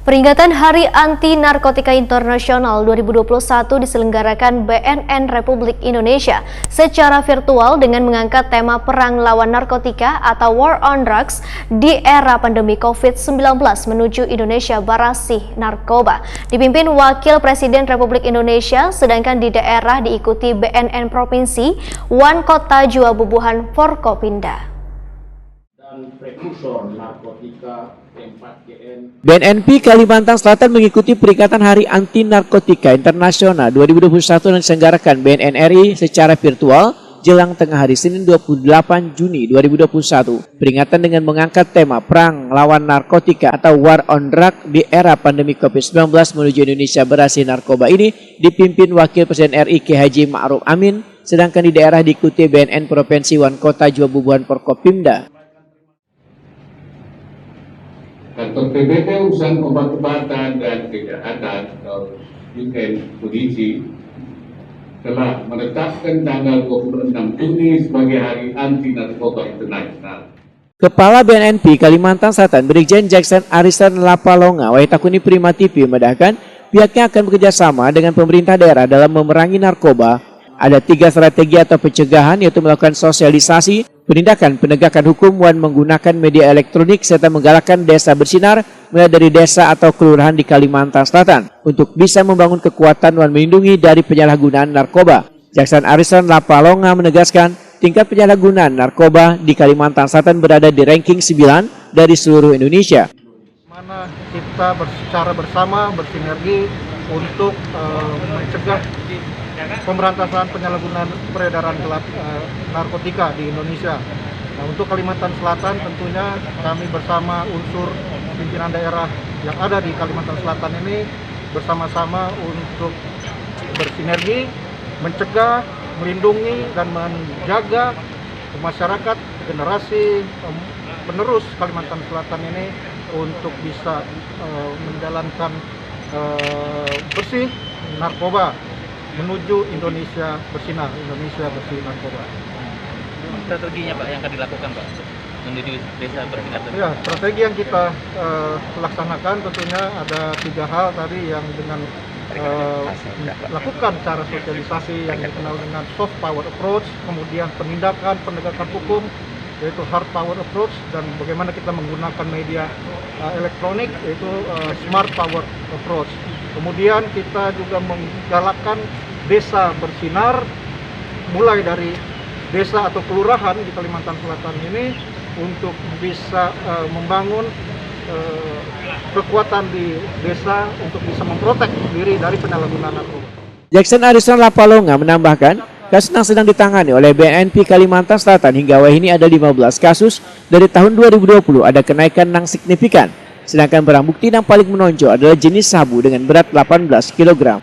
Peringatan Hari Anti Narkotika Internasional 2021 diselenggarakan BNN Republik Indonesia secara virtual dengan mengangkat tema Perang Lawan Narkotika atau War on Drugs di era pandemi COVID-19 menuju Indonesia Barasih Narkoba. Dipimpin Wakil Presiden Republik Indonesia, sedangkan di daerah diikuti BNN Provinsi, Wan Kota Jua Bubuhan Forkopimda. Prekursor narkotika BNNP Kalimantan Selatan mengikuti peringatan Hari Anti Narkotika Internasional 2021 yang diselenggarakan BNN RI secara virtual jelang tengah hari Senin 28 Juni 2021. Peringatan dengan mengangkat tema Perang Lawan Narkotika atau War on Drug di era pandemi COVID-19 menuju Indonesia Barasih Narkoba ini dipimpin Wakil Presiden RI K. Haji Ma'ruf Amin, sedangkan di daerah diikuti BNN Provinsi Wan Kota Jua Bubuhan Forkopimda. Kantor PBB urusan obat-obatan dan kejahatan atau UN Polisi telah menetapkan tanggal 26 Juni sebagai Hari Anti Narkoba Internasional. Kepala BNNP Kalimantan Selatan Brigjen Jackson Arisan Lapalonga Waitakuni Prima TV memedahkan pihaknya akan bekerjasama dengan pemerintah daerah dalam memerangi narkoba. Ada 3 strategi atau pencegahan, yaitu melakukan sosialisasi, penindakan penegakan hukum, dan menggunakan media elektronik, serta menggalakkan desa bersinar mulai dari desa atau kelurahan di Kalimantan Selatan untuk bisa membangun kekuatan dan melindungi dari penyalahgunaan narkoba. Jackson Arisan Lapalonga menegaskan tingkat penyalahgunaan narkoba di Kalimantan Selatan berada di ranking 9 dari seluruh Indonesia. Mana kita secara bersama bersinergi untuk mencegah pemberantasan penyalahgunaan peredaran gelap narkotika di Indonesia. Nah, untuk Kalimantan Selatan tentunya kami bersama unsur pimpinan daerah yang ada di Kalimantan Selatan ini bersama-sama untuk bersinergi, mencegah, melindungi, dan menjaga masyarakat generasi penerus Kalimantan Selatan ini untuk bisa menjalankan bersih narkoba menuju Indonesia bersinar, Indonesia bersih narkoba. Strateginya Pak yang akan dilakukan Pak menuju desa bersinar? Ya, strategi yang kita laksanakan tentunya ada 3 hal tadi yang dengan lakukan cara sosialisasi yang dikenal dengan soft power approach, kemudian penindakan, penegakan hukum, yaitu hard power approach, dan bagaimana kita menggunakan media elektronik, yaitu smart power approach. Kemudian kita juga menggalakkan desa bersinar, mulai dari desa atau kelurahan di Kalimantan Selatan ini untuk bisa membangun kekuatan di desa untuk bisa memprotek diri dari penyalahgunaan narkoba. Jackson Arisan Lapalonga menambahkan, kasus yang sedang ditangani oleh BNNP Kalimantan Selatan hingga wah ini ada 15 kasus. Dari tahun 2020 ada kenaikan yang signifikan. Sedangkan barang bukti yang paling menonjol adalah jenis sabu dengan berat 18 kg.